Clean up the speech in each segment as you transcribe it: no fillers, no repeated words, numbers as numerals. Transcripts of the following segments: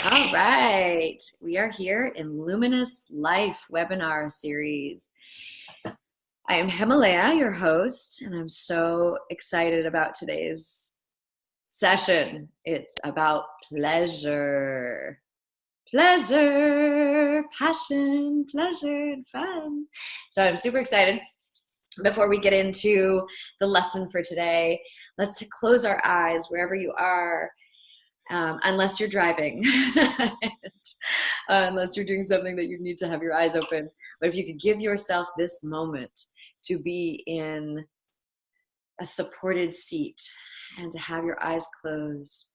All right, we are here in Luminous Life webinar series. I am Himalaya, your host, and I'm so excited about today's session. It's about pleasure. Pleasure, passion, pleasure, and fun. So I'm super excited. Before we get into the lesson for today, let's close our eyes wherever you are. Unless you're driving, unless you're doing something that you need to have your eyes open. But if you could give yourself this moment to be in a supported seat and to have your eyes closed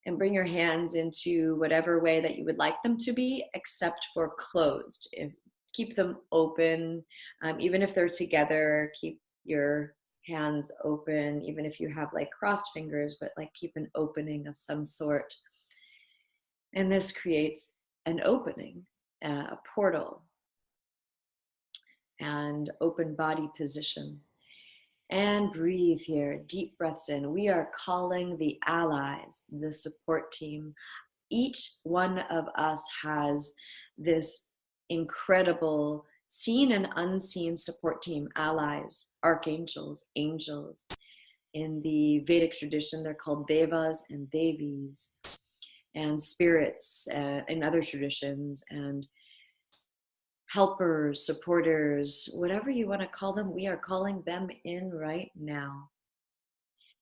and bring your hands into whatever way that you would like them to be, except for closed. Keep them open, even if they're together, keep your hands open, even if you have like crossed fingers, but like keep an opening of some sort. And this creates an opening, a portal, and open body position. And breathe here, deep breaths in. We are calling the allies, the support team. Each one of us has this incredible seen and unseen support team, allies, archangels, angels. In the Vedic tradition, they're called devas and devis, and spirits in other traditions, and helpers, supporters, whatever you want to call them, we are calling them in right now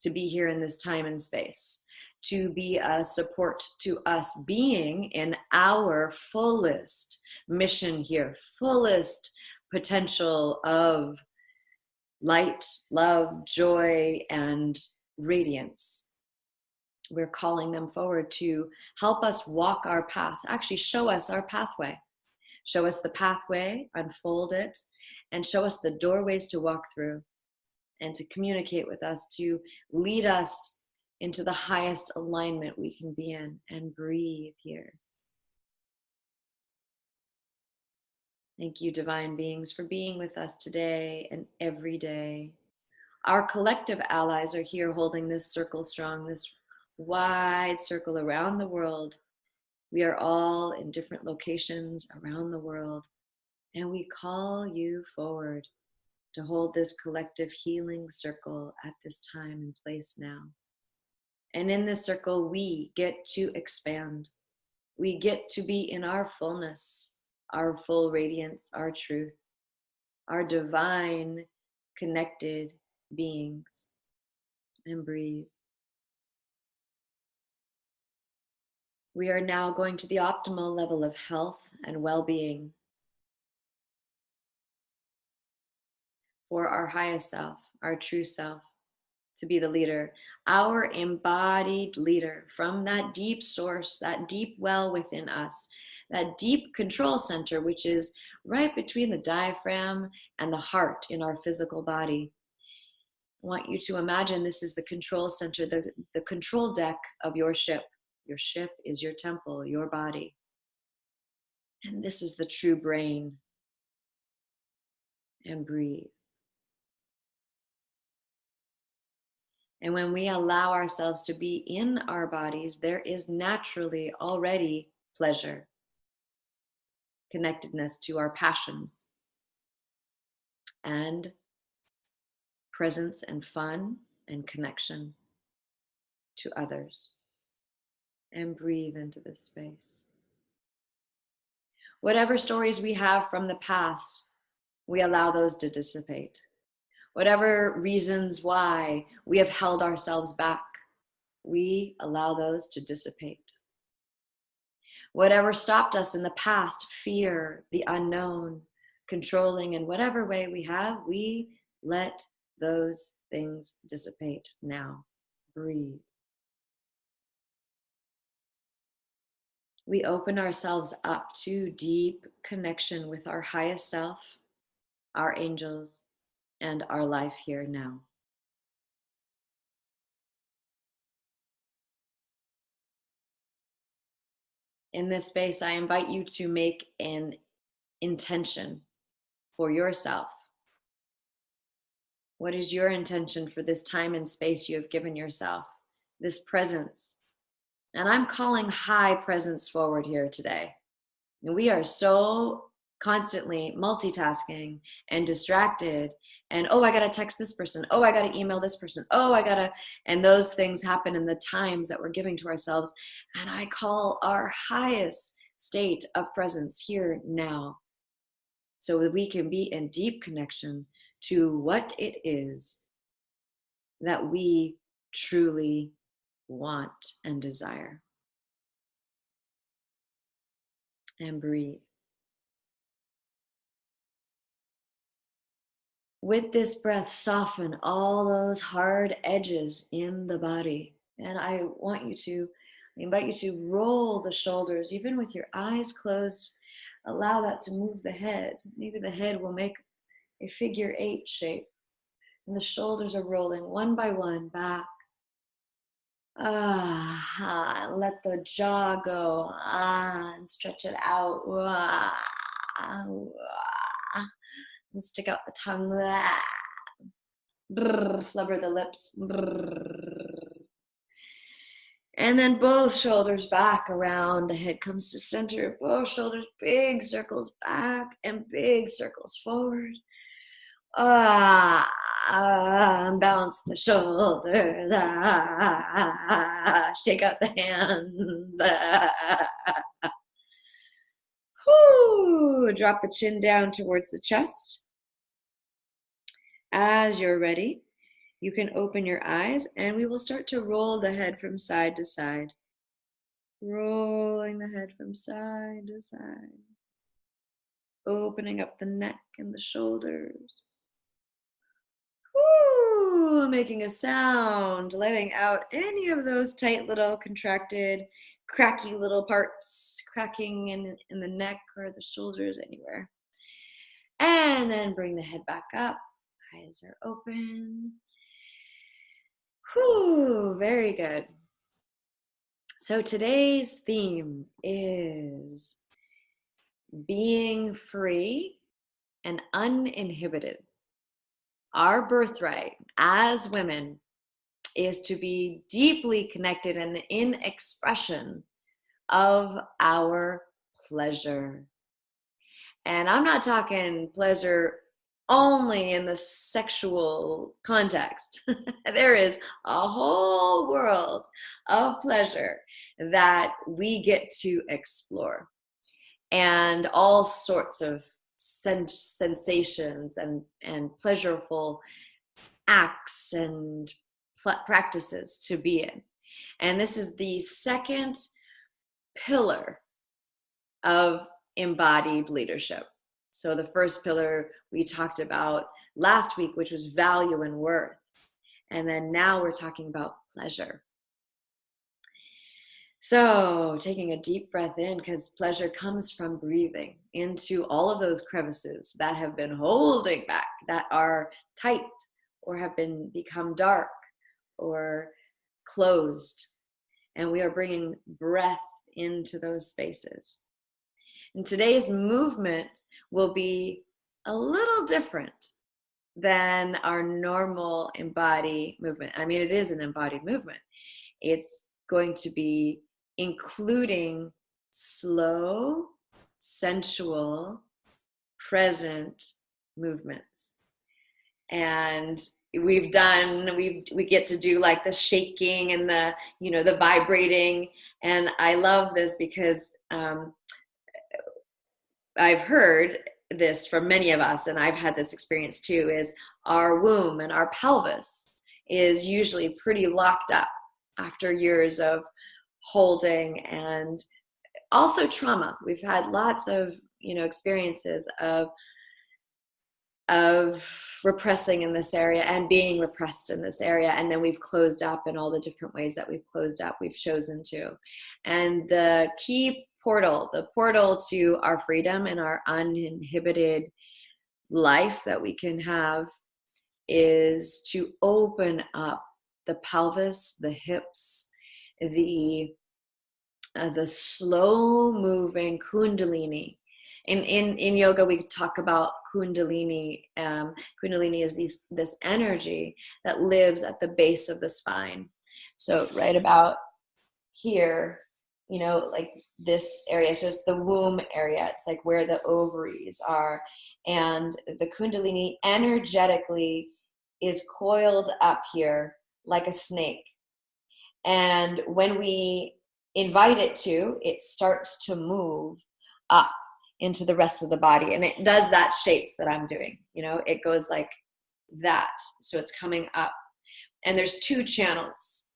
to be here in this time and space, to be a support to us being in our fullest mission here, fullest potential of light, love, joy, and radiance. We're calling them forward to help us walk our path, actually show us our pathway. Show us the pathway, unfold it, and show us the doorways to walk through, and to communicate with us, to lead us into the highest alignment we can be in. And breathe here. Thank you, divine beings, for being with us today and every day. Our collective allies are here holding this circle strong, this wide circle around the world. We are all in different locations around the world, and we call you forward to hold this collective healing circle at this time and place now. And in this circle, we get to expand. We get to be in our fullness, our full radiance, our truth, our divine connected beings. And breathe. We are now going to the optimal level of health and well-being for our highest self, our true self, to be the leader, our embodied leader from that deep source, that deep well within us, that deep control center, which is right between the diaphragm and the heart in our physical body. I want you to imagine this is the control center, the control deck of your ship. Your ship is your temple, your body. And this is the true brain. And breathe. And when we allow ourselves to be in our bodies, there is naturally already pleasure, connectedness to our passions, and presence and fun and connection to others. And breathe into this space. Whatever stories we have from the past, we allow those to dissipate. Whatever reasons why we have held ourselves back, we allow those to dissipate. Whatever stopped us in the past, fear, the unknown, controlling in whatever way we have, we let those things dissipate now. Breathe. We open ourselves up to deep connection with our highest self, our angels, and our life here now. In this space, I invite you to make an intention for yourself. What is your intention for this time and space you have given yourself? This presence, And I'm calling high presence forward here today. And we are so constantly multitasking and distracted. And oh, I got to text this person. Oh, I got to email this person. Oh, I got to. And those things happen in the times that we're giving to ourselves. And I call our highest state of presence here now, so that we can be in deep connection to what it is that we truly want and desire. And breathe. With this breath, soften all those hard edges in the body. And I invite you to roll the shoulders, even with your eyes closed. Allow that to move the head. Maybe the head will make a figure 8 shape. And the shoulders are rolling one by one back. Let the jaw go. And stretch it out. And stick out the tongue. Flubber the lips. And then both shoulders back around. The head comes to center. Both shoulders, big circles back and big circles forward. Balance the shoulders. Shake out the hands. Drop the chin down towards the chest. As you're ready, you can open your eyes and we will start to roll the head from side to side. Rolling the head from side to side. Opening up the neck and the shoulders. Making a sound, letting out any of those tight little contracted, cracky little parts, cracking in the neck or the shoulders, anywhere. And then bring the head back up. Eyes are open. Very good. So today's theme is being free and uninhibited. Our birthright as women is to be deeply connected and in expression of our pleasure. And I'm not talking pleasure only in the sexual context. There is a whole world of pleasure that we get to explore, and all sorts of sensations and pleasurable acts and practices to be in. And this is the second pillar of embodied leadership. So the first pillar we talked about last week, which was value and worth. And then now we're talking about pleasure. So taking a deep breath in, because pleasure comes from breathing into all of those crevices that have been holding back, that are tight or have become dark or closed. And we are bringing breath into those spaces. And today's movement will be a little different than our normal embodied movement. I mean, it is an embodied movement. It's going to be including slow, sensual, present movements. And we get to do like the shaking and the vibrating. And I love this because I've heard this from many of us, and I've had this experience too, is our womb and our pelvis is usually pretty locked up after years of holding, and also trauma. We've had lots of experiences of repressing in this area and being repressed in this area, and then we've closed up in all the different ways that we've closed up, we've chosen to. And the key portal, the portal to our freedom and our uninhibited life that we can have, is to open up the pelvis, the hips, the slow moving kundalini. In yoga, we talk about kundalini. Kundalini is this energy that lives at the base of the spine. So right about here, you know, like this area. So it's the womb area. It's like where the ovaries are. And the Kundalini energetically is coiled up here like a snake. And when we invite it to, it starts to move up into the rest of the body. And it does that shape that I'm doing. You know, it goes like that. So it's coming up. And there's 2 channels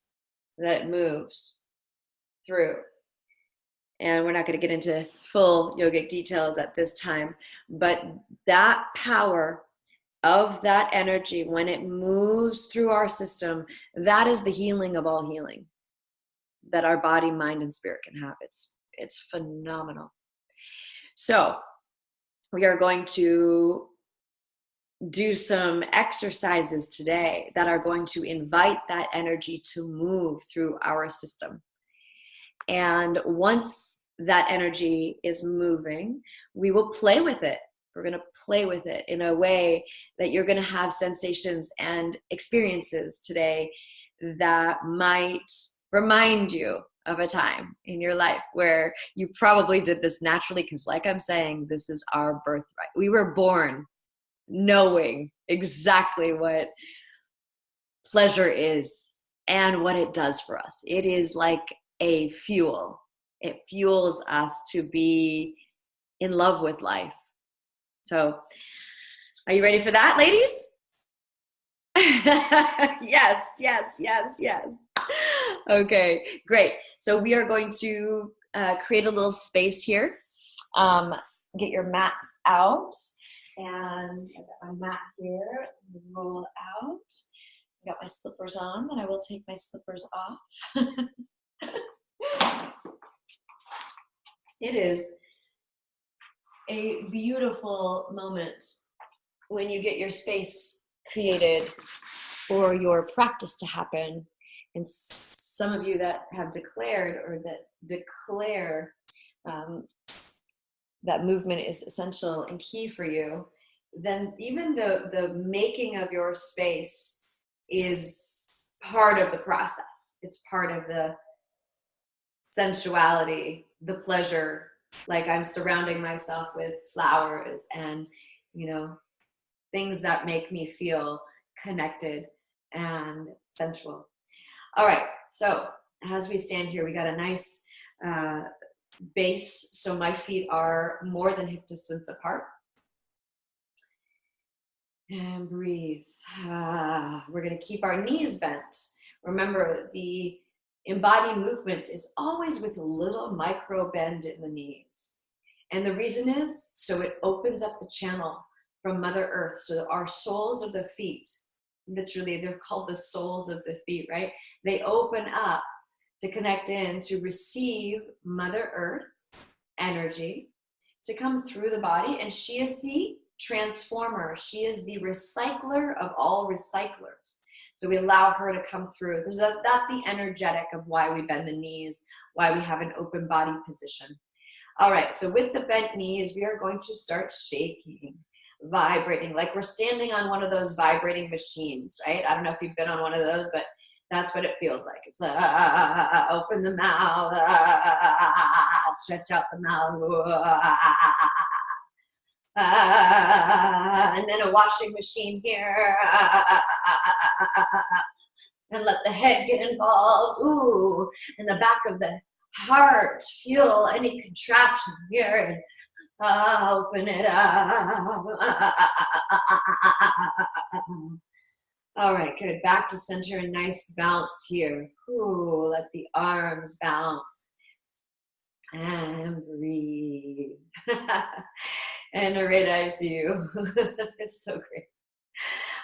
that it moves through. And we're not going to get into full yogic details at this time, but that power of that energy, when it moves through our system, that is the healing of all healing that our body, mind, and spirit can have. It's phenomenal. So we are going to do some exercises today that are going to invite that energy to move through our system. And once that energy is moving, we will play with it. We're going to play with it in a way that you're going to have sensations and experiences today that might remind you of a time in your life where you probably did this naturally, because like I'm saying, this is our birthright. We were born knowing exactly what pleasure is and what it does for us. It is like a fuel. It fuels us to be in love with life. So, are you ready for that, ladies? Yes, yes, yes, yes. Okay, great. So we are going to create a little space here. Get your mats out. And I've got my mat here. Roll out. I got my slippers on, and I will take my slippers off. It is a beautiful moment when you get your space created for your practice to happen. And some of you that have declared or that declare that movement is essential and key for you, then even the making of your space is part of the process. It's part of the sensuality, the pleasure. Like I'm surrounding myself with flowers and, you know, things that make me feel connected and sensual. All right, so as we stand here, we got a nice base. So my feet are more than hip distance apart. And breathe. We're going to keep our knees bent. Remember, the embodied movement is always with a little micro bend in the knees. And the reason is, so it opens up the channel from Mother Earth. So our soles of the feet, literally, they're called the soles of the feet, right? They open up to connect in, to receive Mother Earth energy, to come through the body. And she is the transformer. She is the recycler of all recyclers. So we allow her to come through. That's the energetic of why we bend the knees, why we have an open body position. All right, so with the bent knees, we are going to start shaking, vibrating, like we're standing on one of those vibrating machines, right? I don't know if you've been on one of those, but that's what it feels like. It's open the mouth, stretch out the mouth, and then a washing machine here, and let the head get involved. Ooh, in the back of the heart, feel any contraction here, and open it up. All right, good. Back to center, a nice bounce here. Ooh, let the arms bounce. And breathe. And Narita, I see you. It's so great.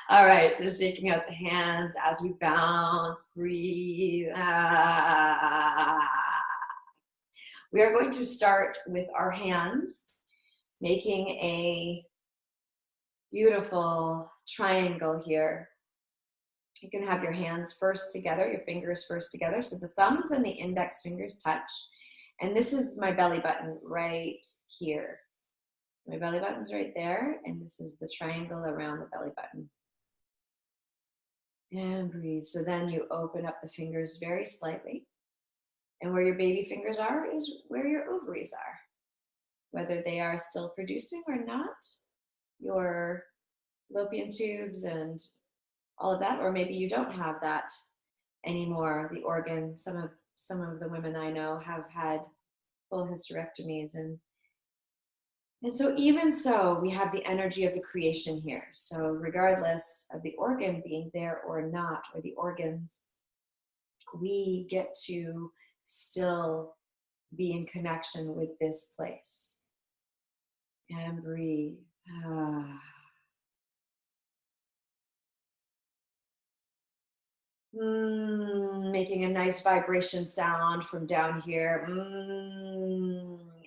All right, so shaking out the hands as we bounce, breathe. We are going to start with our hands, making a beautiful triangle here. You can have your hands first together, your fingers first together. So the thumbs and the index fingers touch. And this is my belly button right here. My belly button's right there. And this is the triangle around the belly button. And breathe. So then you open up the fingers very slightly. And where your baby fingers are is where your ovaries are. Whether they are still producing or not, your fallopian tubes and all of that, or maybe you don't have that anymore, the organ. Some of the women I know have had full hysterectomies, and so even so, we have the energy of the creation here. So regardless of the organ being there or not, or the organs, we get to still be in connection with this place. And breathe. Making a nice vibration sound from down here.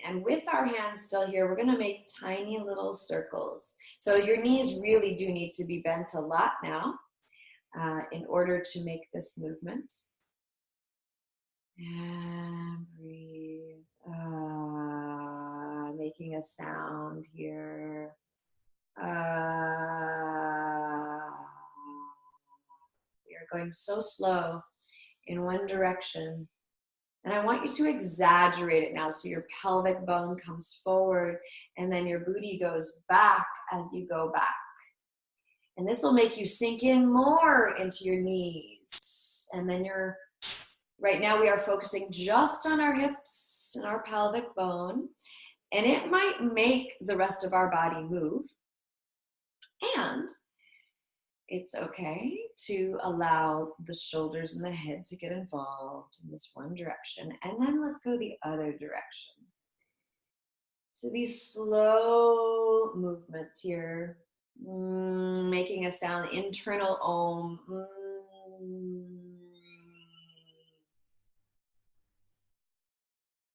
And with our hands still here, we're going to make tiny little circles. So your knees really do need to be bent a lot now in order to make this movement. And breathe. Making a sound here. We are going so slow in one direction. And I want you to exaggerate it now. So your pelvic bone comes forward and then your booty goes back as you go back. And this will make you sink in more into your knees. And then right now we are focusing just on our hips and our pelvic bone. And it might make the rest of our body move. And it's okay to allow the shoulders and the head to get involved in this one direction. And then let's go the other direction. So these slow movements here, making a sound, internal om.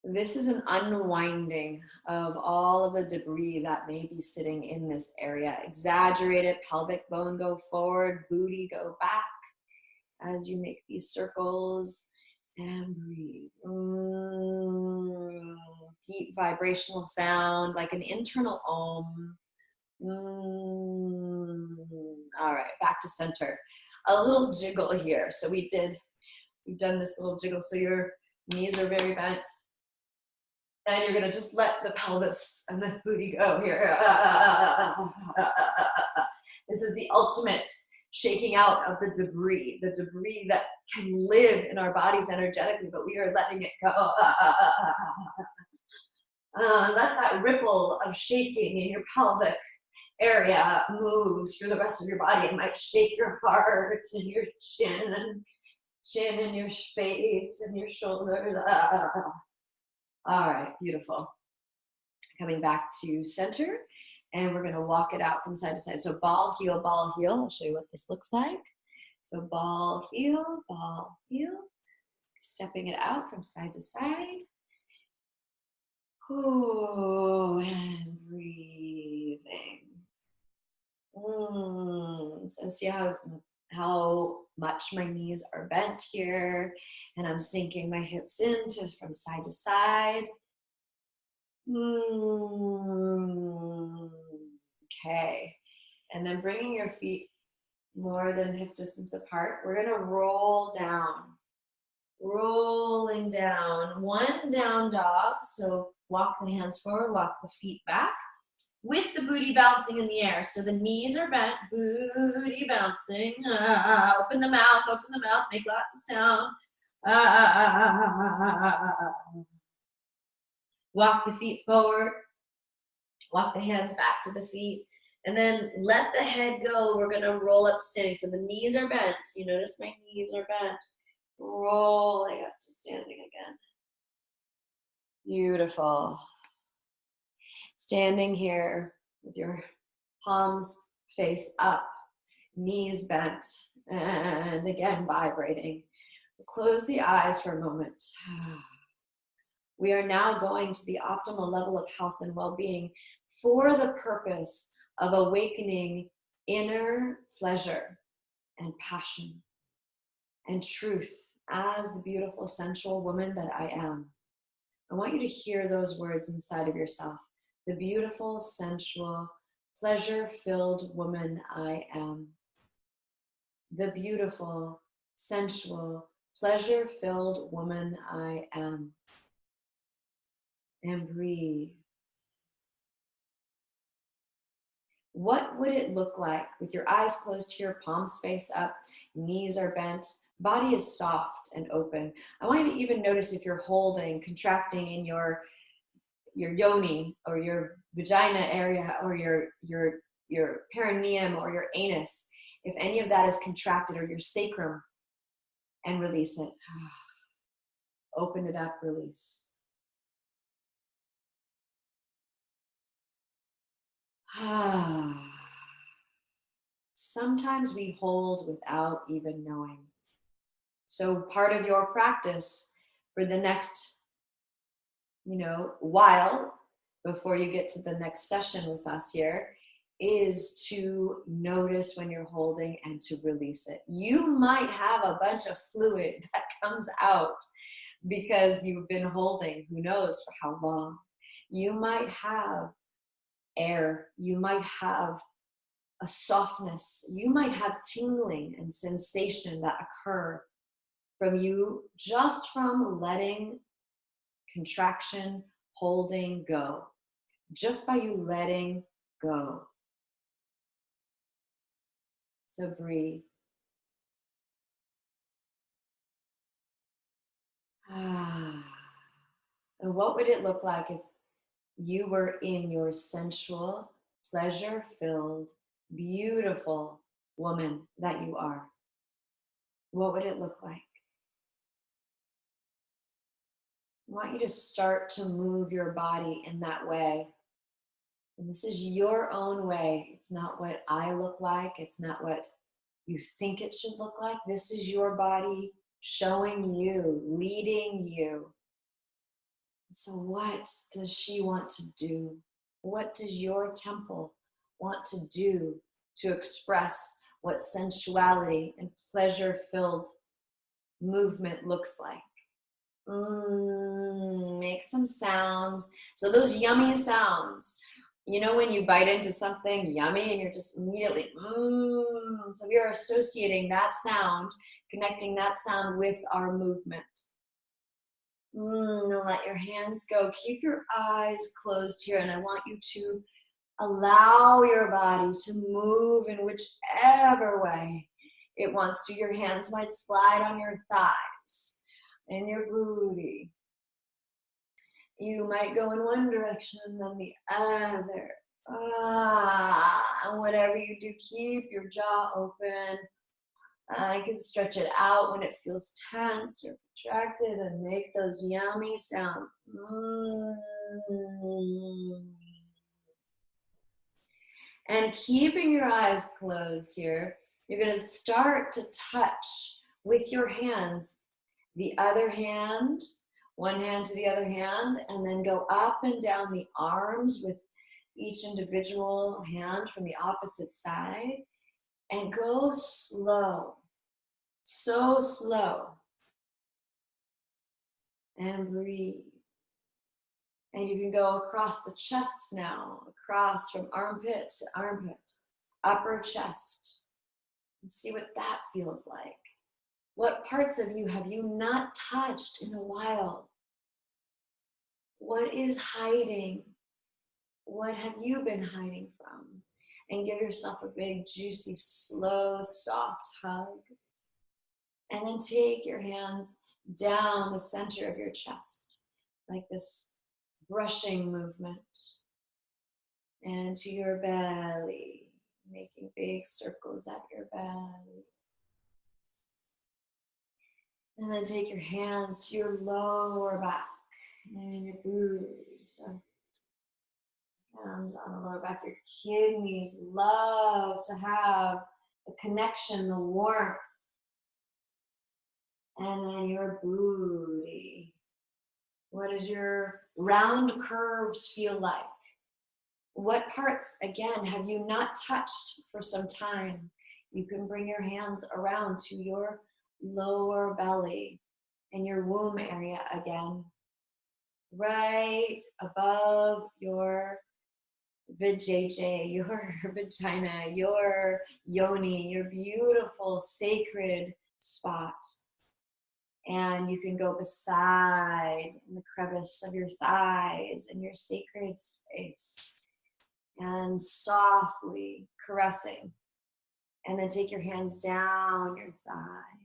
This is an unwinding of all of the debris that may be sitting in this area. Exaggerated pelvic bone go forward, booty go back as you make these circles, and breathe. Deep vibrational sound like an internal om. All right, back to center. A little jiggle here. So we've done this little jiggle. So your knees are very bent. And you're going to just let the pelvis and the booty go here. This is the ultimate shaking out of the debris that can live in our bodies energetically, but we are letting it go. Let that ripple of shaking in your pelvic area move through the rest of your body. It might shake your heart and your chin and your face and your shoulders. All right, beautiful. Coming back to center, and we're going to walk it out from side to side. So ball, heel, ball, heel. I'll show you what this looks like. So ball, heel, stepping it out from side to side. Oh, and breathing. So see how much my knees are bent here, and I'm sinking my hips into from side to side. Okay, and then bringing your feet more than hip distance apart, we're going to roll down, rolling down, one down dog. So walk the hands forward, walk the feet back, with the booty bouncing in the air. So the knees are bent, booty bouncing. Open the mouth, make lots of sound. Walk the feet forward, walk the hands back to the feet, and then let the head go. We're gonna roll up to standing. So the knees are bent. You notice my knees are bent. Rolling up to standing again. Beautiful. Standing here with your palms face up, knees bent, and again vibrating. Close the eyes for a moment. We are now going to the optimal level of health and well-being for the purpose of awakening inner pleasure and passion and truth as the beautiful sensual woman that I am. I want you to hear those words inside of yourself. The beautiful, sensual, pleasure-filled woman I am. The beautiful, sensual, Pleasure-filled woman I am. And breathe. What would it look like with your eyes closed here, palms face up, knees are bent, body is soft and open? I want you to even notice if you're holding, contracting in your yoni or your vagina area or your perineum or your anus, if any of that is contracted, or your sacrum, and release it. Open it up, release. Sometimes we hold without even knowing. So part of your practice for the next, while before you get to the next session with us here is to notice when you're holding and to release it. You might have a bunch of fluid that comes out because you've been holding, who knows for how long. You might have air, you might have a softness, you might have tingling and sensation that occur from you just from letting contraction, holding go, just by you letting go. So breathe. And what would it look like if you were in your sensual, pleasure-filled, beautiful woman that you are? What would it look like? I want you to start to move your body in that way. And this is your own way. It's not what I look like. It's not what you think it should look like. This is your body showing you, leading you. So what does she want to do? What does your temple want to do to express what sensuality and pleasure-filled movement looks like? Make some sounds. So those yummy sounds, when you bite into something yummy and you're just immediately, so we are associating that sound, connecting that sound with our movement. Let your hands go. Keep your eyes closed here, and I want you to allow your body to move in whichever way it wants to. Your hands might slide on your thighs and your booty. You might go in one direction and then the other. And whatever you do, keep your jaw open. You can stretch it out when it feels tense or contracted and make those yummy sounds. And keeping your eyes closed here, you're going to start to touch with your hands the other hand, one hand to the other hand, and then go up and down the arms with each individual hand from the opposite side. And go slow, so slow. And breathe. And you can go across the chest now, across from armpit to armpit, upper chest, and see what that feels like. What parts of you have you not touched in a while? What is hiding? What have you been hiding from? And give yourself a big, juicy, slow, soft hug. And then take your hands down the center of your chest, like this brushing movement, and to your belly, making big circles at your belly. And then take your hands to your lower back and your booty. So hands on the lower back. Your kidneys love to have the connection, the warmth. And then your booty. What does your round curves feel like? What parts, again, have you not touched for some time? You can bring your hands around to your lower belly and your womb area again. Right above your vajayjay, your vagina, your yoni, your beautiful sacred spot. And you can go beside in the crevice of your thighs and your sacred space and softly caressing. And then take your hands down your thigh.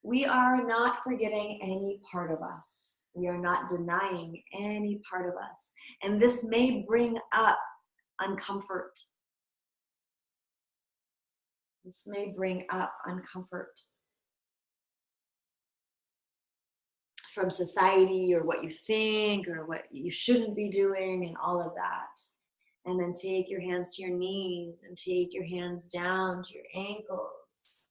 We are not forgetting any part of us. We are not denying any part of us. And this may bring up uncomfort. This may bring up uncomfort from society or what you think or what you shouldn't be doing and all of that. And then take your hands to your knees and take your hands down to your ankles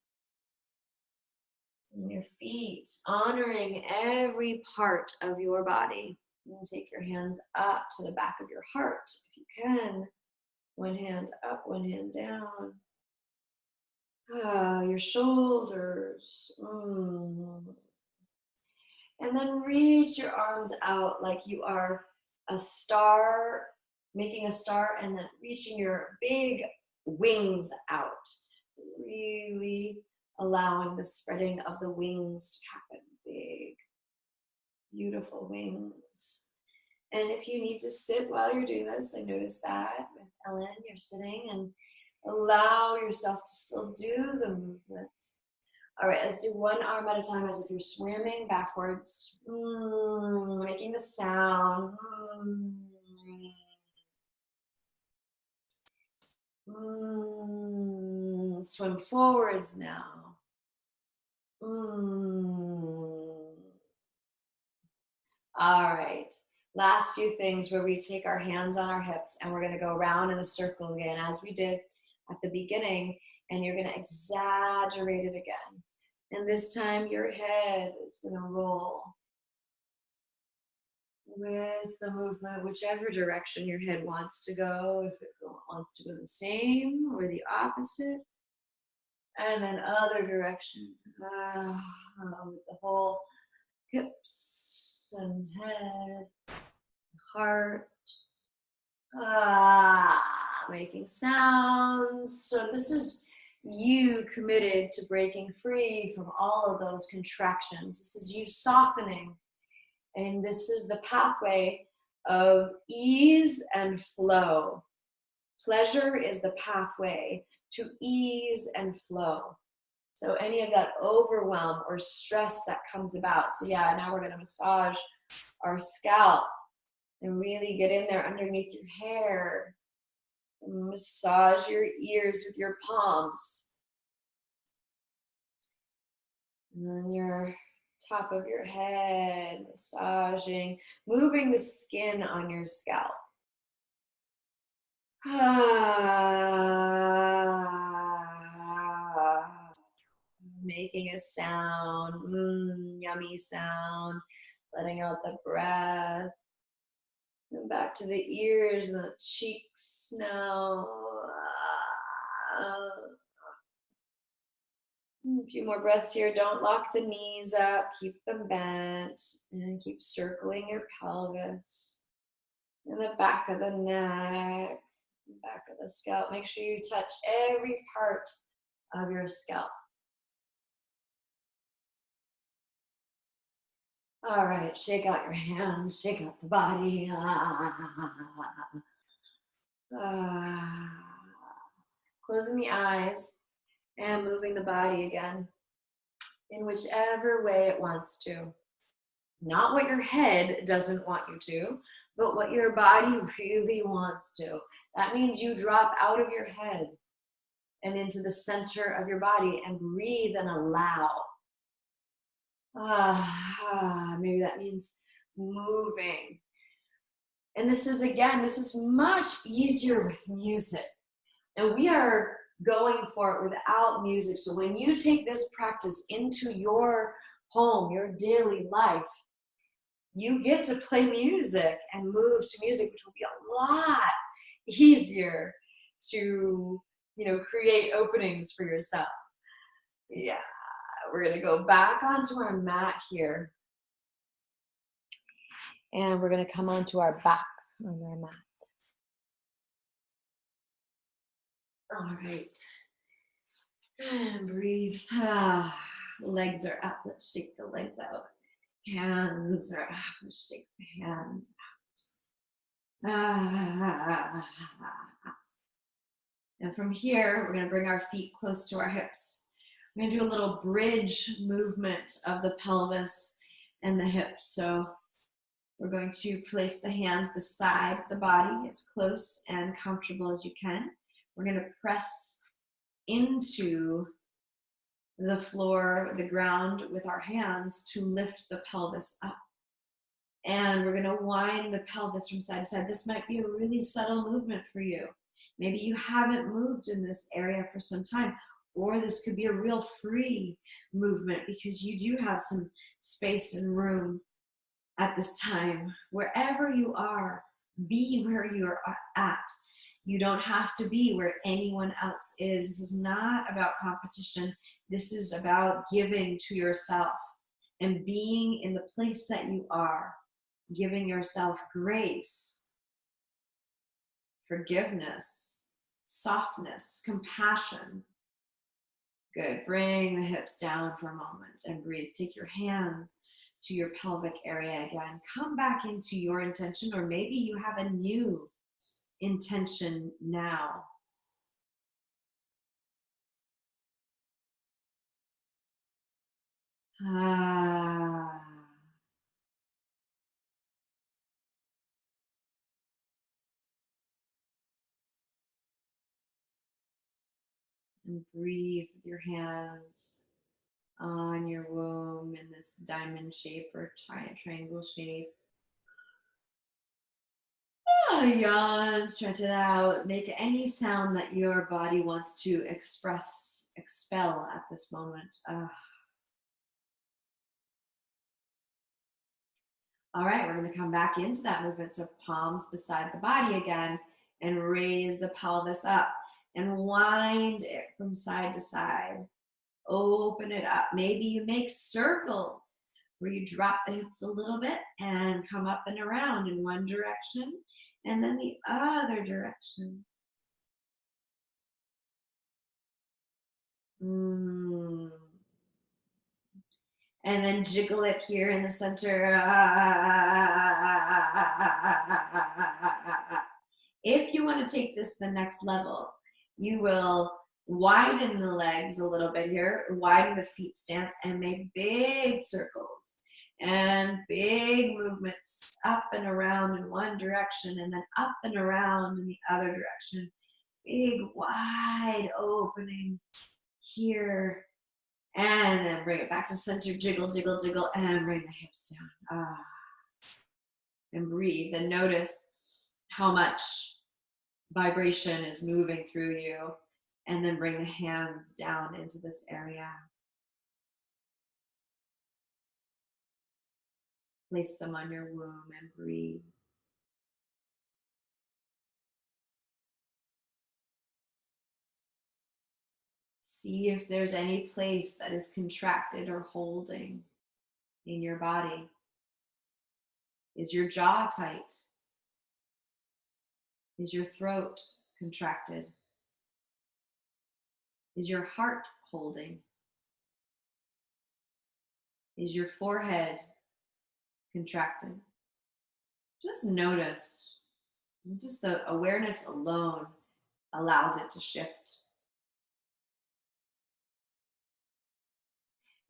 and your feet, honoring every part of your body. And take your hands up to the back of your heart if you can. One hand up, one hand down. Your shoulders. And then reach your arms out like you are a star, making a star, and then reaching your big wings out. Really allowing the spreading of the wings to happen. Big, beautiful wings. And if you need to sit while you're doing this, I noticed that with Ellen, you're sitting, and allow yourself to still do the movement. All right, let's do one arm at a time as if you're swimming backwards. Making the sound. Swim forwards now. All right, last few things where we take our hands on our hips and we're gonna go around in a circle again as we did at the beginning, and you're gonna exaggerate it again. And this time your head is gonna roll with the movement, whichever direction your head wants to go, if it wants to go the same or the opposite. And then other direction, with the whole hips and head, heart, making sounds. So this is you committed to breaking free from all of those contractions. This is you softening. And this is the pathway of ease and flow. Pleasure is the pathway to ease and flow. So any of that overwhelm or stress that comes about. So yeah, now we're gonna massage our scalp and really get in there underneath your hair. And massage your ears with your palms. And then your top of your head, massaging, moving the skin on your scalp. Making a sound, yummy sound, letting out the breath. And back to the ears and the cheeks now. A few more breaths here. Don't lock the knees up. Keep them bent. And keep circling your pelvis. And the back of the neck. Back of the scalp. Make sure you touch every part of your scalp. All right, shake out your hands, shake out the body. Closing the eyes and moving the body again in whichever way it wants to. Not what your head doesn't want you to, but what your body really wants to. That means you drop out of your head and into the center of your body and breathe and allow. Maybe that means moving. And this is much easier with music. And we are going for it without music. So when you take this practice into your home, your daily life, you get to play music and move to music, which will be a lot easier to, create openings for yourself. Yeah. We're going to go back onto our mat here. And we're going to come onto our back on our mat. All right. And breathe. Legs are up. Let's shake the legs out. Hands are up. Let's shake the hands out. And from here, we're going to bring our feet close to our hips. We're going to do a little bridge movement of the pelvis and the hips. So we're going to place the hands beside the body as close and comfortable as you can. We're going to press into the floor, the ground with our hands to lift the pelvis up. And we're going to wind the pelvis from side to side. This might be a really subtle movement for you. Maybe you haven't moved in this area for some time, or this could be a real free movement because you do have some space and room at this time. Wherever you are, be where you are at. You don't have to be where anyone else is. This is not about competition. This is about giving to yourself and being in the place that you are, giving yourself grace, forgiveness, softness, compassion. Good. Bring the hips down for a moment and breathe. Take your hands to your pelvic area again. Come back into your intention, or maybe you have a new intention now. And breathe with your hands on your womb in this diamond shape or triangle shape. Yawn, stretch it out. Make any sound that your body wants to express, expel at this moment. All right, we're going to come back into that movement. So palms beside the body again, and raise the pelvis up and wind it from side to side. Open it up. Maybe you make circles where you drop the hips a little bit and come up and around in one direction and then the other direction. And then jiggle it here in the center. If you want to take this the next level, you will widen the legs a little bit here, widen the feet stance, and make big circles and big movements up and around in one direction and then up and around in the other direction. Big, wide opening here. And then bring it back to center, jiggle, jiggle, jiggle, and bring the hips down. And breathe and notice how much vibration is moving through you. And then bring the hands down into this area. Place them on your womb and breathe. See if there's any place that is contracted or holding in your body. Is your jaw tight? Is your throat contracted? Is your heart holding? Is your forehead contracted? Just notice. Just the awareness alone allows it to shift.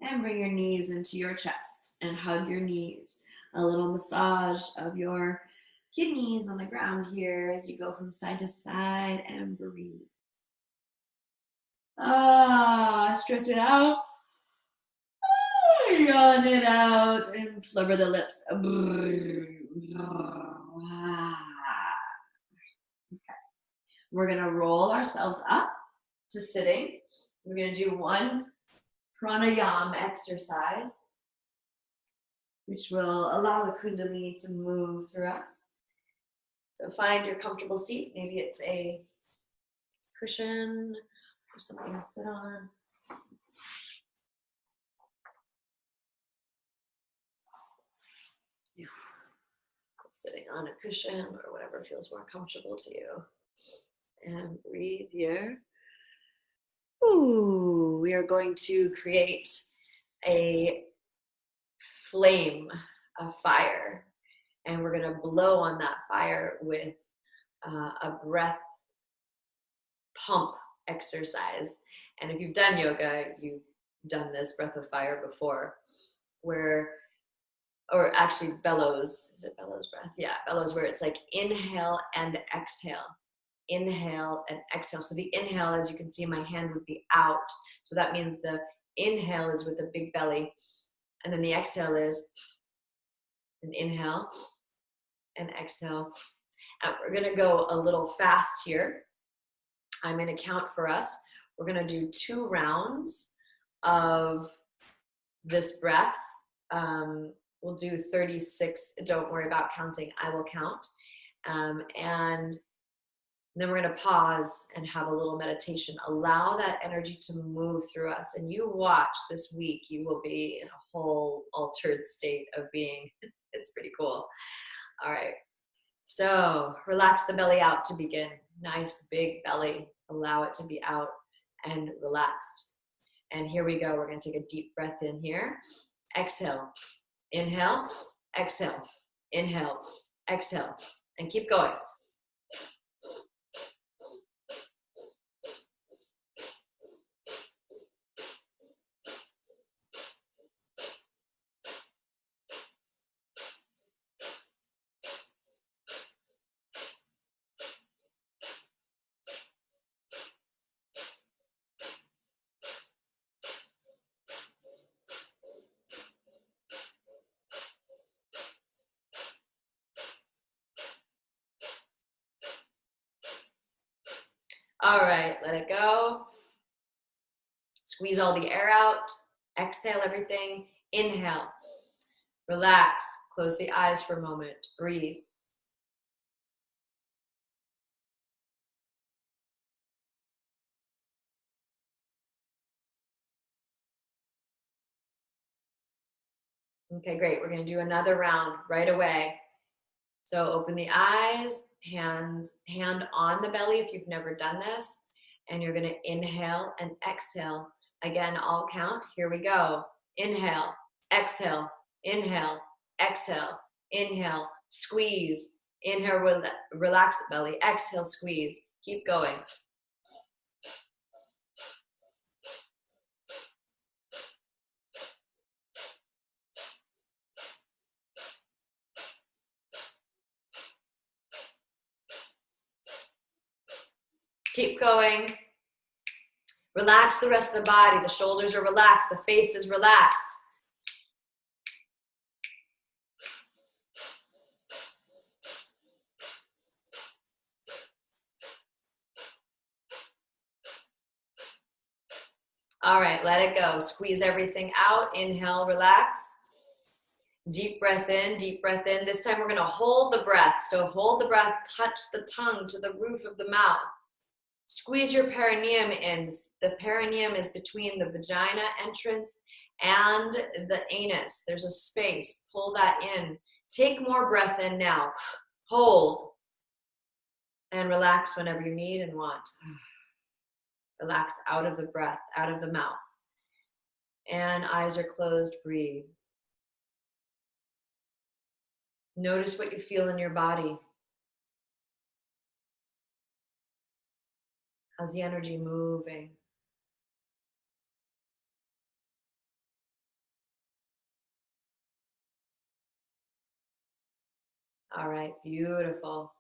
And bring your knees into your chest and hug your knees. A little massage of your kidneys on the ground here as you go from side to side and breathe. Stretch it out. Yawn it out and flubber the lips. Okay. We're going to roll ourselves up to sitting. We're going to do one pranayama exercise, which will allow the kundalini to move through us. So find your comfortable seat. Maybe it's a cushion or something to sit on. Sitting on a cushion or whatever feels more comfortable to you. And breathe here. Ooh, we are going to create a flame, a fire, and we're going to blow on that fire with a breath pump exercise. And if you've done yoga, you've done this breath of fire before, where, or actually bellows, is it bellows breath? Yeah, bellows, where it's like inhale and exhale, inhale and exhale. So the inhale, as you can see, my hand would be out. So that means the inhale is with a big belly. And then the exhale is an inhale and exhale. And we're gonna go a little fast here. I'm gonna count for us. We're gonna do 2 rounds of this breath. We'll do 36, don't worry about counting, I will count. And then we're gonna pause and have a little meditation. Allow that energy to move through us. And you watch this week, you will be in a whole altered state of being. It's pretty cool. All right, so relax the belly out to begin. Nice big belly, allow it to be out and relaxed. And here we go, we're gonna take a deep breath in here. Exhale, inhale, exhale, inhale, exhale, and keep going. All right, let it go. Squeeze all the air out. Exhale everything. Inhale. Relax. Close the eyes for a moment. Breathe. Okay, great. We're going to do another round right away. So open the eyes, hand on the belly if you've never done this. And you're going to inhale and exhale. Again, I'll count. Here we go. Inhale, exhale, inhale, exhale, inhale, squeeze. Inhale, relax the belly. Exhale, squeeze. Keep going. Keep going. Relax the rest of the body. The shoulders are relaxed. The face is relaxed. All right, let it go. Squeeze everything out. Inhale, relax. Deep breath in, deep breath in. This time we're going to hold the breath. So hold the breath, touch the tongue to the roof of the mouth. Squeeze your perineum in. The perineum is between the vagina entrance and the anus. There's a space. Pull that in. Take more breath in now. Hold. And relax whenever you need and want. Relax out of the breath, out of the mouth. And eyes are closed. Breathe. Notice what you feel in your body. How's the energy moving? All right, beautiful.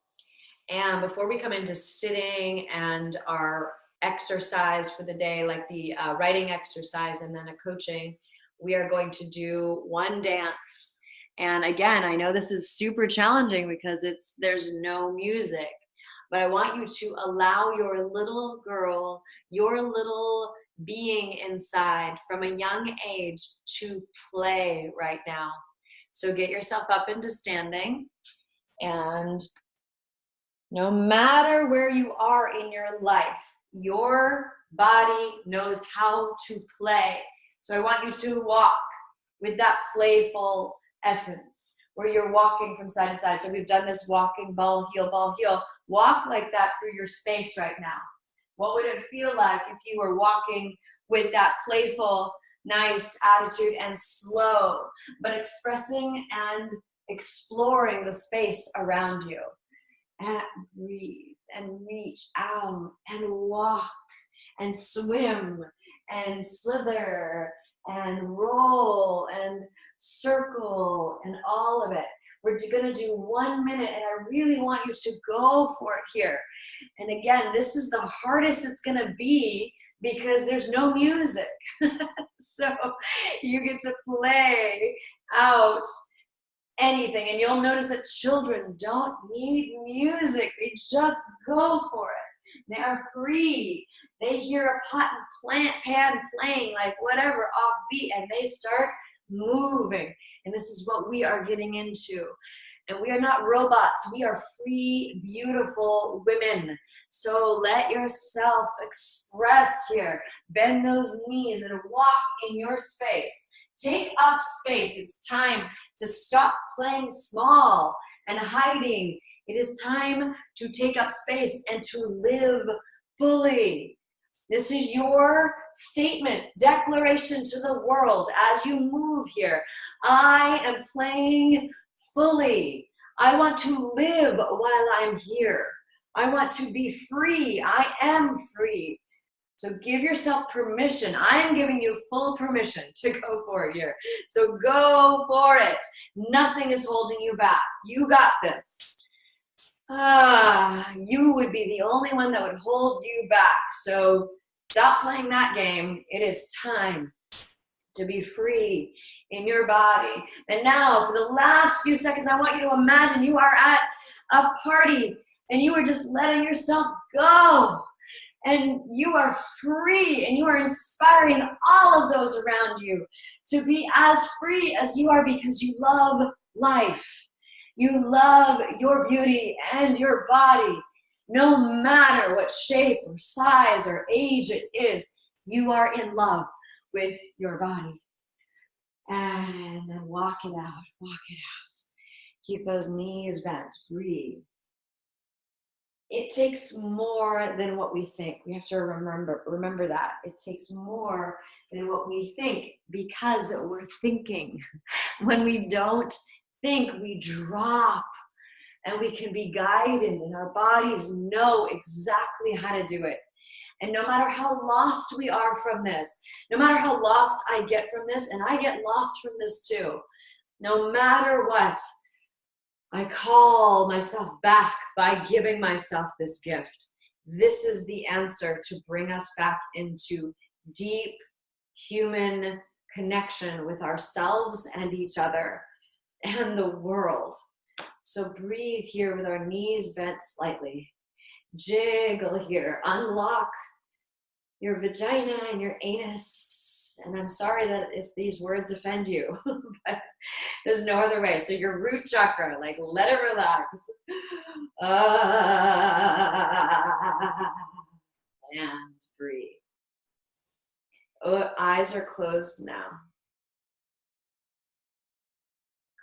And before we come into sitting and our exercise for the day, like the writing exercise and then a coaching, we are going to do one dance. And again, I know this is super challenging because there's no music, but I want you to allow your little girl, your little being inside from a young age to play right now. So get yourself up into standing, and no matter where you are in your life, your body knows how to play. So I want you to walk with that playful essence where you're walking from side to side. So we've done this walking ball, heel, ball, heel. Walk like that through your space right now. What would it feel like if you were walking with that playful nice attitude and slow, but expressing and exploring the space around you. And breathe and reach out and walk and swim and slither and roll and circle and all of it. We're gonna do 1 minute, and I really want you to go for it here. And again, this is the hardest it's gonna be because there's no music. So you get to play out anything. And you'll notice that children don't need music. They just go for it. They are free. They hear a pot and pan playing, like whatever, offbeat, and they start moving. And this is what we are getting into. And we are not robots. We are free, beautiful women. So let yourself express here. Bend those knees and walk in your space. Take up space. It's time to stop playing small and hiding. It is time to take up space and to live fully. This is your statement, declaration to the world as you move here. I am playing fully. I want to live while I'm here. I want to be free. I am free. So give yourself permission. I am giving you full permission to go for it here. So go for it. Nothing is holding you back. You got this. You would be the only one that would hold you back. So stop playing that game. It is time to be free in your body. And now for the last few seconds, I want you to imagine you are at a party and you are just letting yourself go. And you are free and you are inspiring all of those around you to be as free as you are because you love life. You love your beauty and your body. No matter what shape or size or age it is, you are in love with your body. And then walk it out, walk it out. Keep those knees bent, breathe. It takes more than what we think. We have to remember that. It takes more than what we think because we're thinking. When we don't think, we drop and we can be guided and our bodies know exactly how to do it. And no matter how lost we are from this, no matter how lost I get from this, and I get lost from this too, no matter what, I call myself back by giving myself this gift. This is the answer to bring us back into deep human connection with ourselves and each other and the world. So breathe here with our knees bent slightly. Jiggle here. Unlock your vagina and your anus. And I'm sorry that if these words offend you, but there's no other way. So your root chakra, like let it relax. And breathe. Oh, eyes are closed now.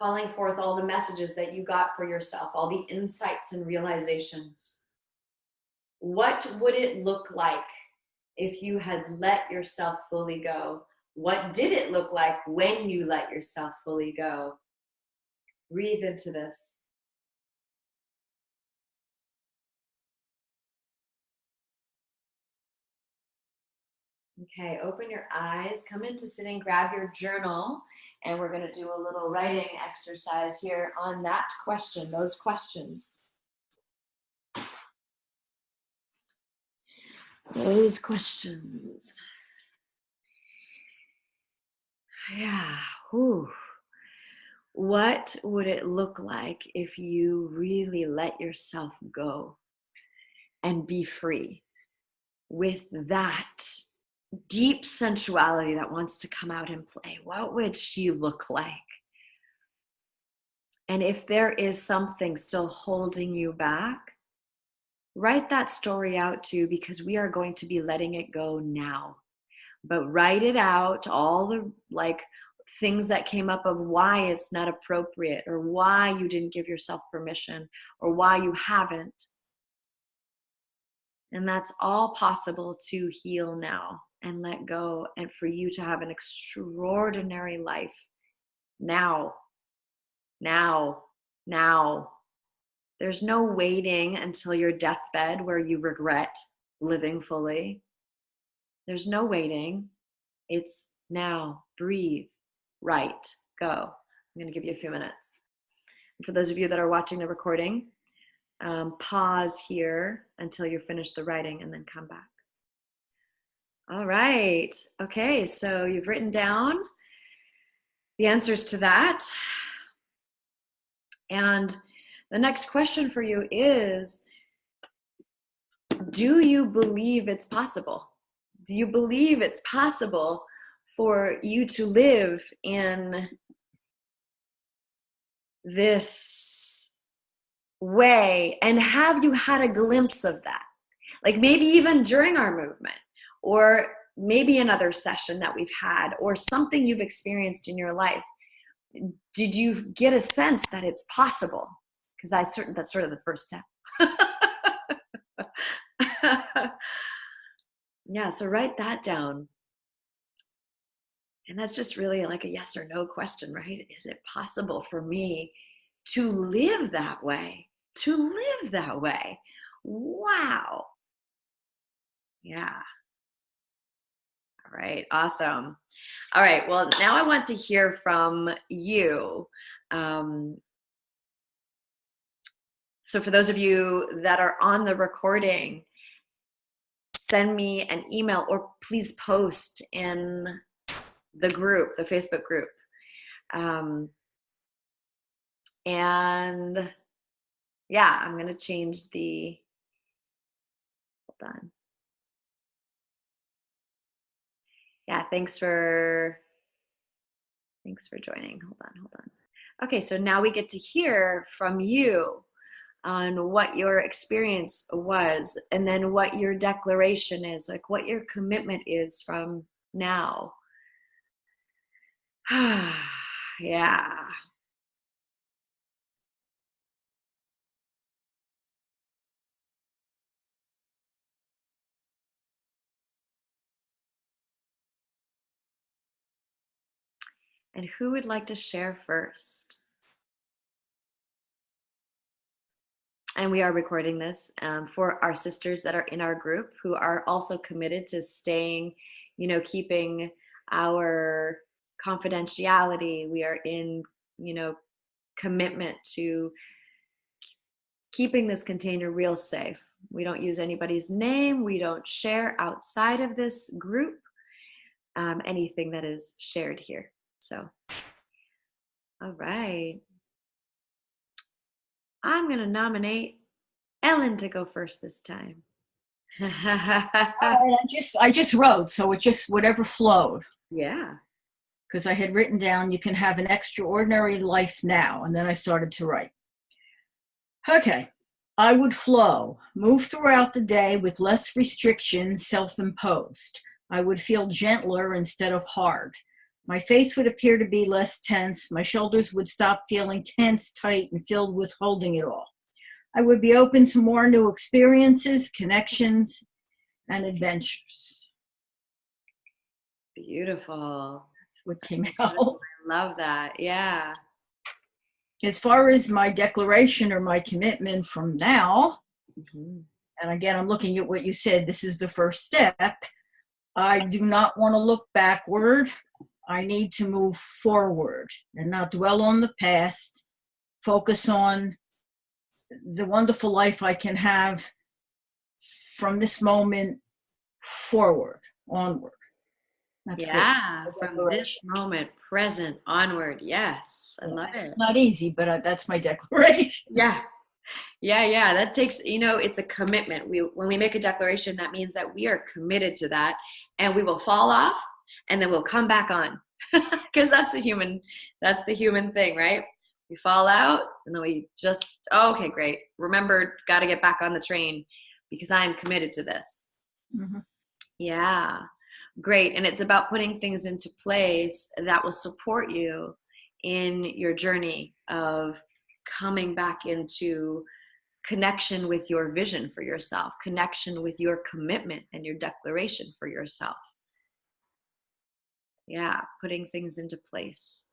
Calling forth all the messages that you got for yourself, all the insights and realizations. What would it look like if you had let yourself fully go? What did it look like when you let yourself fully go? Breathe into this. Okay, open your eyes, come into sitting, grab your journal, and we're going to do a little writing exercise here on that question, those questions. Those questions. Yeah. Whew. What would it look like if you really let yourself go and be free with that deep sensuality that wants to come out and play? What would she look like? And if there is something still holding you back, write that story out too, because we are going to be letting it go now. But write it out, all the things that came up of why it's not appropriate or why you didn't give yourself permission or why you haven't. And that's all possible to heal now. and let go, and for you to have an extraordinary life now, now, now. There's no waiting until your deathbed where you regret living fully. There's no waiting. It's now. Breathe. Right. Go. I'm going to give you a few minutes. And for those of you that are watching the recording, pause here until you're finished the writing and then come back. All right. Okay, so you've written down the answers to that. And the next question for you is, do you believe it's possible? Do you believe it's possible for you to live in this way? And have you had a glimpse of that? Like maybe even during our movement, or maybe another session that we've had, or something you've experienced in your life. Did you get a sense that it's possible? Because that's sort of the first step. Yeah, so write that down. And that's just really like a yes or no question, right? Is it possible for me to live that way? To live that way? Wow. Yeah. All right, awesome. All right, well, now I want to hear from you. So for those of you that are on the recording, send me an email or please post in the group, the Facebook group. And yeah, I'm going to change the, hold on. Yeah, thanks for joining. Hold on. Okay, so now we get to hear from you on what your experience was, and then what your declaration is, like what your commitment is from now. Yeah. And who would like to share first? And we are recording this for our sisters that are in our group who are also committed to staying, keeping our confidentiality. We are in, commitment to keeping this container real safe. We don't use anybody's name. We don't share outside of this group anything that is shared here. So, all right. I'm going to nominate Ellen to go first this time. All right, I just wrote, so it just whatever flowed. Yeah. Because I had written down, you can have an extraordinary life now, and then I started to write. Okay. I would flow, move throughout the day with less restrictions self-imposed. I would feel gentler instead of hard. My face would appear to be less tense. My shoulders would stop feeling tense, tight, and filled with holding it all. I would be open to more new experiences, connections, and adventures. Beautiful. That's what came out. I love that. Yeah. As far as my declaration or my commitment from now, and again, I'm looking at what you said, this is the first step. I do not want to look backward. I need to move forward and not dwell on the past, focus on the wonderful life I can have from this moment forward, onward. That's from this moment, present, onward. Yes, I love it. It's not easy, but that's my declaration. Yeah. That takes, it's a commitment. When we make a declaration, that means that we are committed to that, and we will fall off and then we'll come back on because that's the human thing, right? We fall out and then we just, okay, great. Remember, got to get back on the train because I'm committed to this. Mm-hmm. Yeah, great. And it's about putting things into place that will support you in your journey of coming back into connection with your vision for yourself, connection with your commitment and your declaration for yourself. Yeah, putting things into place.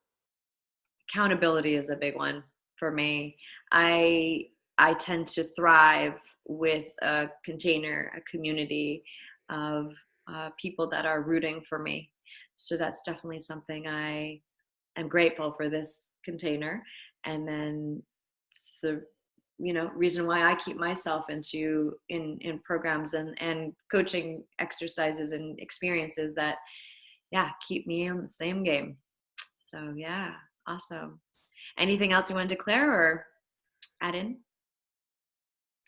Accountability is a big one for me. I tend to thrive with a container, a community of people that are rooting for me. So that's definitely something I am grateful for, this container. And then it's the reason why I keep myself in programs and coaching exercises and experiences that keep me in the same game. So yeah, awesome. Anything else you want to declare or add in?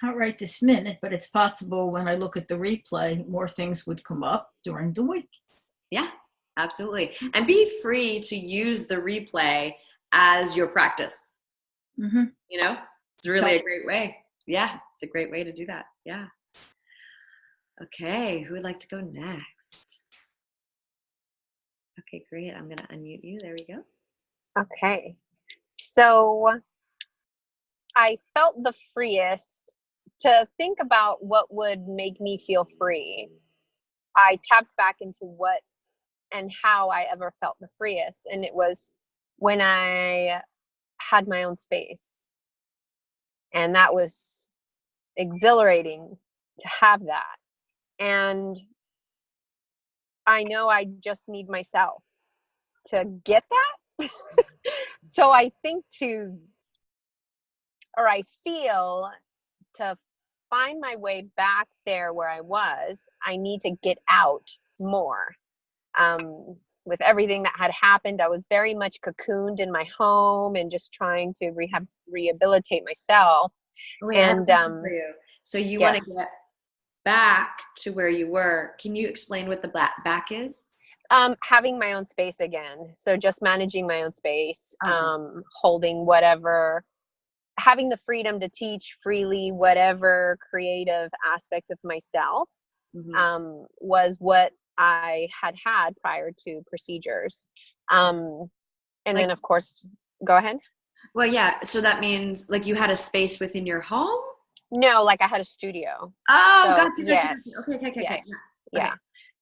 Not right this minute, but it's possible when I look at the replay, more things would come up during the week. Yeah, absolutely. And be free to use the replay as your practice. Mm-hmm. It's really a great way. Yeah, it's a great way to do that. Yeah. Okay, who would like to go next? Okay, great. I'm going to unmute you. There we go. Okay. So I felt the freest to think about what would make me feel free. I tapped back into what and how I ever felt the freest. And it was when I had my own space. And that was exhilarating to have that. And I know I just need myself to get that. So I feel to find my way back there where I was, I need to get out more. With everything that had happened, I was very much cocooned in my home and just trying to rehabilitate myself. Wait, I have a question for you. So you want to Yes. get back to where you were. Can you explain what the back is? Having my own space again. So just managing my own space, Okay. holding whatever, having the freedom to teach freely whatever creative aspect of myself was what I had prior to procedures. And then, of course, go ahead. Well, yeah. So that means like you had a space within your home? No, like I had a studio. Oh, so, gotcha. Yes. Okay. Yes. Yeah. Yeah.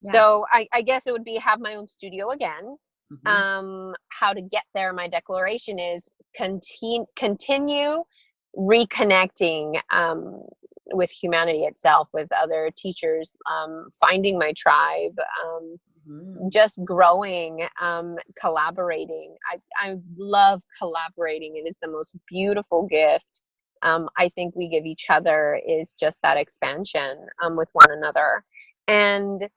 Okay. So I guess it would be have my own studio again. Mm-hmm. How to get there, my declaration is continue reconnecting with humanity itself, with other teachers, finding my tribe, just growing, collaborating. I love collaborating. It is the most beautiful gift I think we give each other, is just that expansion with one another. And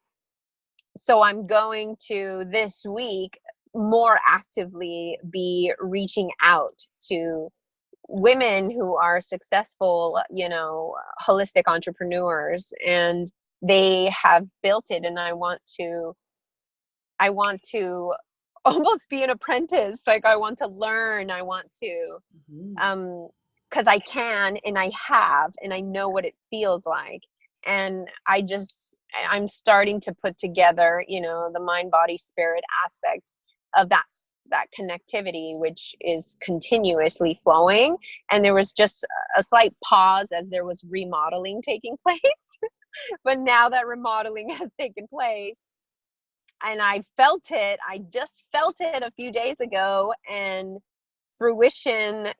so I'm going to this week more actively be reaching out to women who are successful, holistic entrepreneurs, and they have built it. And I want to almost be an apprentice. Like I want to learn. I want to, because I can, and I have, and I know what it feels like. And I'm starting to put together, the mind, body, spirit aspect of that connectivity, which is continuously flowing. And there was just a slight pause as there was remodeling taking place. But now that remodeling has taken place, and I just felt it a few days ago, and fruition,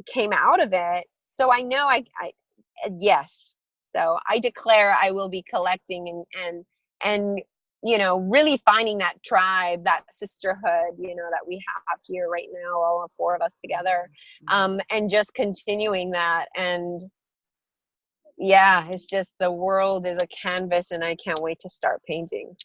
came out of it. So I know yes. So I declare I will be collecting and really finding that tribe, that sisterhood, that we have here right now, all four of us together, and just continuing that. And yeah, it's just, the world is a canvas, and I can't wait to start painting.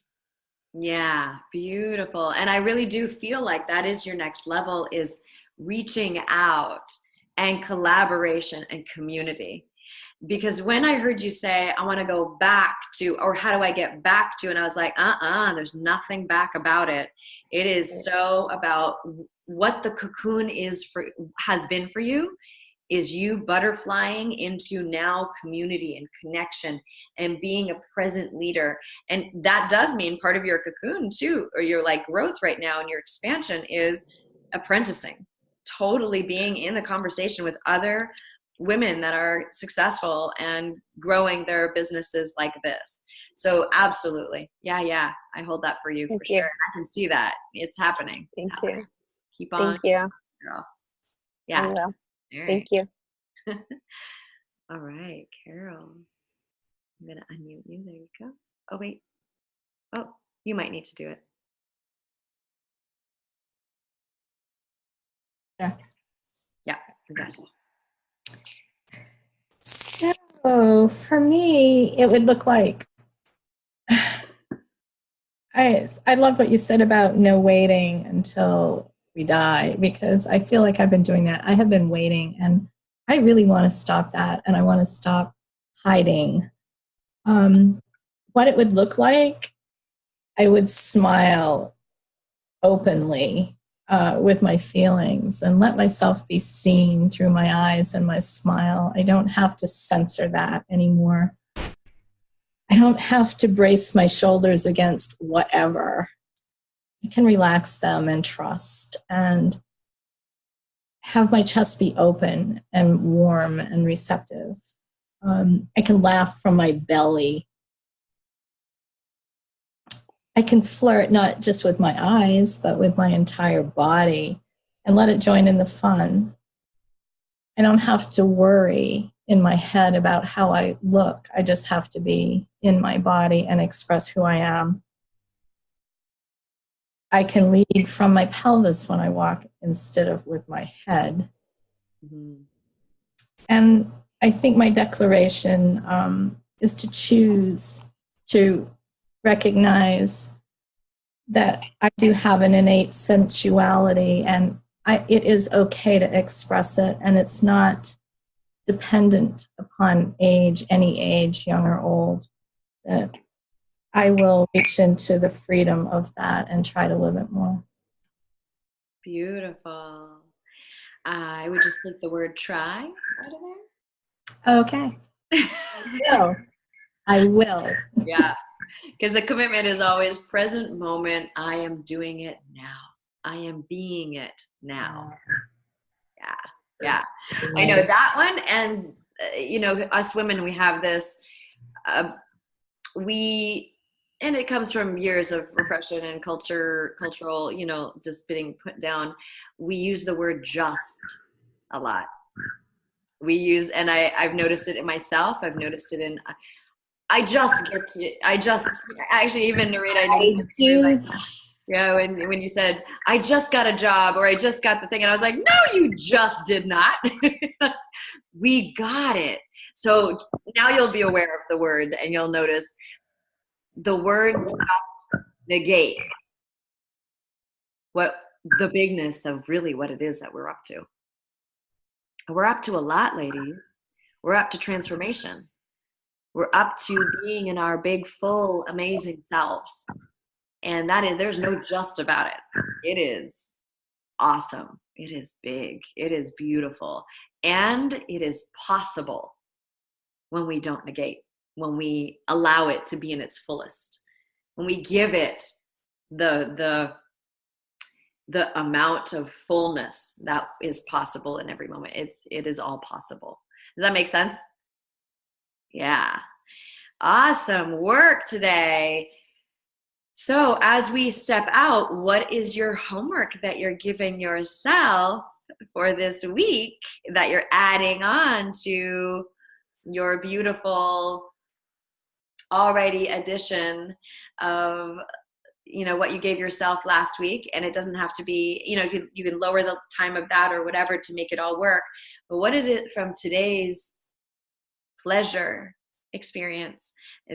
Yeah, beautiful. And I really do feel like that is your next level, is reaching out and collaboration and community. Because when I heard you say, I want to go back to, or how do I get back to? And I was like, there's nothing back about it. It is so about what the cocoon has been for you, is you butterflying into now community and connection and being a present leader. And that does mean part of your cocoon too, or your like growth right now and your expansion, is apprenticing, totally being in the conversation with other women that are successful and growing their businesses like this. So absolutely. Yeah. I hold that for you for Thank sure. you. I can see that. It's happening. It's Thank happening. you. Keep on, Thank you. girl. I Yeah. will. All Thank right. you. All right, Carol. I'm going to unmute you. There you go. Oh, wait. Oh, you might need to do it. Yeah. Yeah, we got you. So for me, it would look like I love what you said about no waiting until we die, because I feel like I've been doing that. I have been waiting, and I really want to stop that, and I want to stop hiding. What it would look like, I would smile openly with my feelings and let myself be seen through my eyes and my smile. I don't have to censor that anymore. I don't have to brace my shoulders against whatever. I can relax them and trust and have my chest be open and warm and receptive. I can laugh from my belly. I can flirt not just with my eyes, but with my entire body and let it join in the fun. I don't have to worry in my head about how I look. I just have to be in my body and express who I am. I can lead from my pelvis when I walk instead of with my head. Mm-hmm. And I think my declaration is to choose to recognize that I do have an innate sensuality, and it is okay to express it, and it's not dependent upon age, any age, young or old, that I will reach into the freedom of that and try to live it more. Beautiful. I would just take the word try out of there. Okay. I will. Yeah. Because the commitment is always present moment. I am doing it now. I am being it now. Yeah. I know that one. And, us women, we have this, and it comes from years of repression and cultural, just being put down. We use the word just a lot. And I've noticed it in myself. I've noticed it in, actually even Narita, I do. Yeah, when you said, I just got a job, or I just got the thing, and I was like, no, you just did not. We got it. So now you'll be aware of the word, and you'll notice the word just negates what the bigness of really what it is that we're up to. We're up to a lot, ladies. We're up to transformation. We're up to being in our big, full, amazing selves. And there's no just about it. It is awesome. It is big. It is beautiful. And it is possible when we don't negate, when we allow it to be in its fullest, when we give it the amount of fullness that is possible in every moment. It is all possible. Does that make sense? Yeah. Awesome work today. So as we step out, what is your homework that you're giving yourself for this week that you're adding on to your beautiful already addition of what you gave yourself last week? And it doesn't have to be, you can lower the time of that or whatever to make it all work. But what is it from today's pleasure experience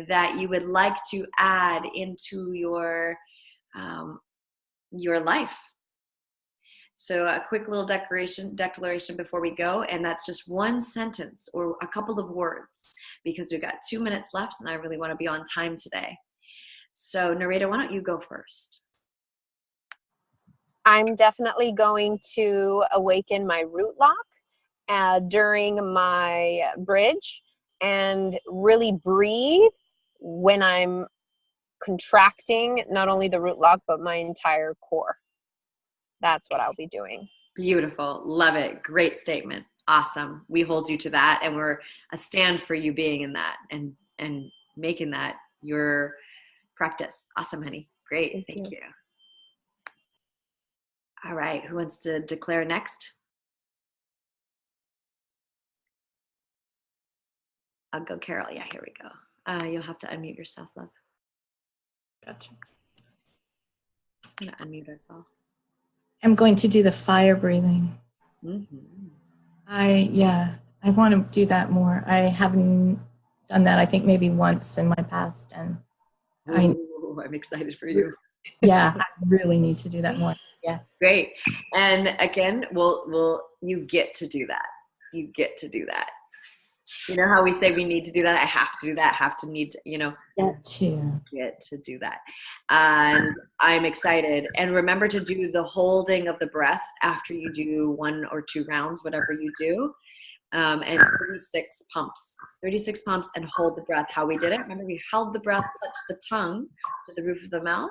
that you would like to add into your life? So a quick little declaration before we go, and that's just one sentence or a couple of words, because we've got 2 minutes left and I really want to be on time today. So Narita, why don't you go first? I'm definitely going to awaken my root lock during my bridge, and really breathe when I'm contracting not only the root lock, but my entire core. That's what I'll be doing. Beautiful. Love it. Great statement. Awesome. We hold you to that, and we're a stand for you being in that and making that your practice. Awesome, honey. Great. Thank you. All right. Who wants to declare next? I'll go, Carol. Yeah, here we go. You'll have to unmute yourself, love. Gotcha. I'm going to unmute ourselves. I'm going to do the fire breathing. Mm-hmm. I want to do that more. I haven't done that, I think, maybe once in my past. And I'm excited for you. Yeah, I really need to do that more. Yeah. Great. And again, you get to do that. You get to do that. You know how we say we need to do that? I have to do that, get to do that. And I'm excited. And remember to do the holding of the breath after you do 1 or 2 rounds, whatever you do. And 36 pumps and hold the breath. How we did it. Remember, we held the breath, touched the tongue to the roof of the mouth,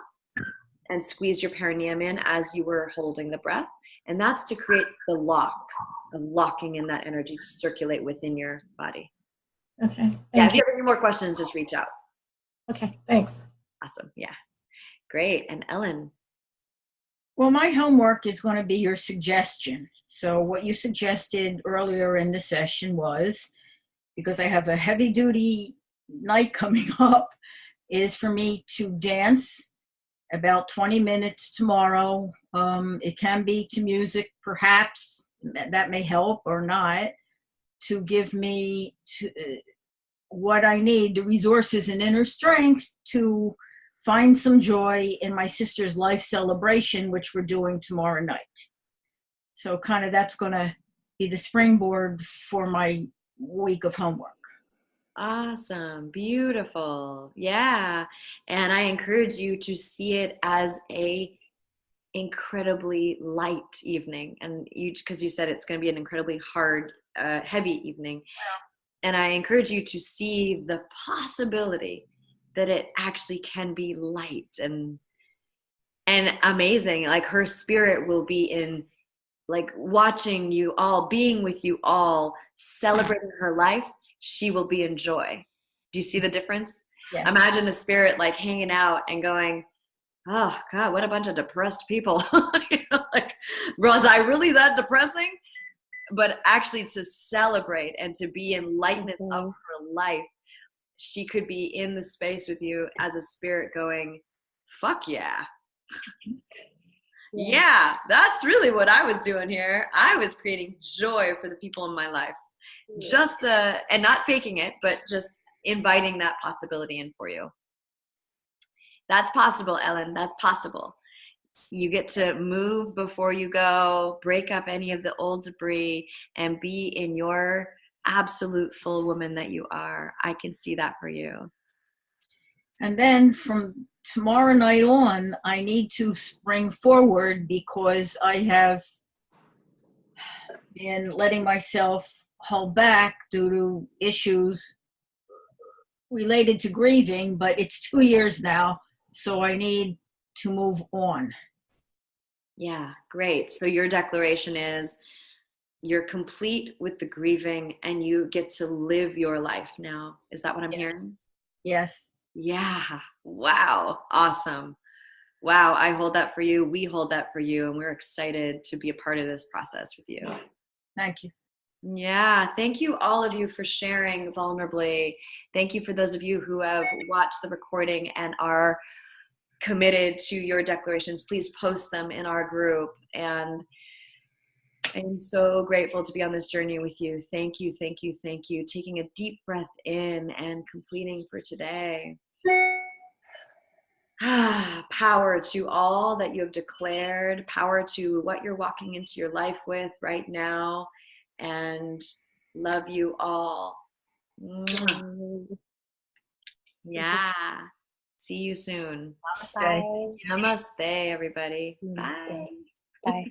and squeeze your perineum in as you were holding the breath. And that's to create the locking in that energy to circulate within your body. Okay. Yeah, if you have any more questions, just reach out. Okay, thanks. Awesome. Yeah. Great. And Ellen? Well, my homework is going to be your suggestion. So what you suggested earlier in the session was, because I have a heavy-duty night coming up, is for me to dance about 20 minutes tomorrow. It can be to music, perhaps. That may help or not, to give me what I need, the resources and inner strength to find some joy in my sister's life celebration, which we're doing tomorrow night. So kind of that's going to be the springboard for my week of homework. Awesome. Beautiful. Yeah. And I encourage you to see it as a incredibly light evening. And because you said it's going to be an incredibly hard, heavy evening. And I encourage you to see the possibility that it actually can be light and amazing. Like her spirit will be in, like, watching you all, being with you all, celebrating her life. She will be in joy. Do you see the difference? Yeah. Imagine a spirit like hanging out and going, oh God, what a bunch of depressed people. Like, was I really that depressing? But actually to celebrate and to be in lightness of her life, she could be in the space with you as a spirit going, fuck yeah. Yeah, that's really what I was doing here. I was creating joy for the people in my life. Just, and not faking it, but just inviting that possibility in for you. That's possible, Ellen. That's possible. You get to move before you go, break up any of the old debris, and be in your absolute full woman that you are. I can see that for you. And then from tomorrow night on, I need to spring forward because I have been letting myself hold back due to issues related to grieving, but it's 2 years now, so I need to move on. Yeah, great. So your declaration is you're complete with the grieving and you get to live your life now. Is that what I'm hearing? Yes. Yeah. Wow. Awesome. Wow. I hold that for you. We hold that for you. And we're excited to be a part of this process with you. Thank you. Yeah. Thank you, all of you, for sharing vulnerably. Thank you for those of you who have watched the recording and are committed to your declarations. Please post them in our group. And I'm so grateful to be on this journey with you. Thank you, thank you, thank you. Taking a deep breath in and completing for today. Power to all that you have declared, power to what you're walking into your life with right now, and love you all. Yeah. See you soon. Namaste. Namaste, everybody. Namaste. Bye. Bye.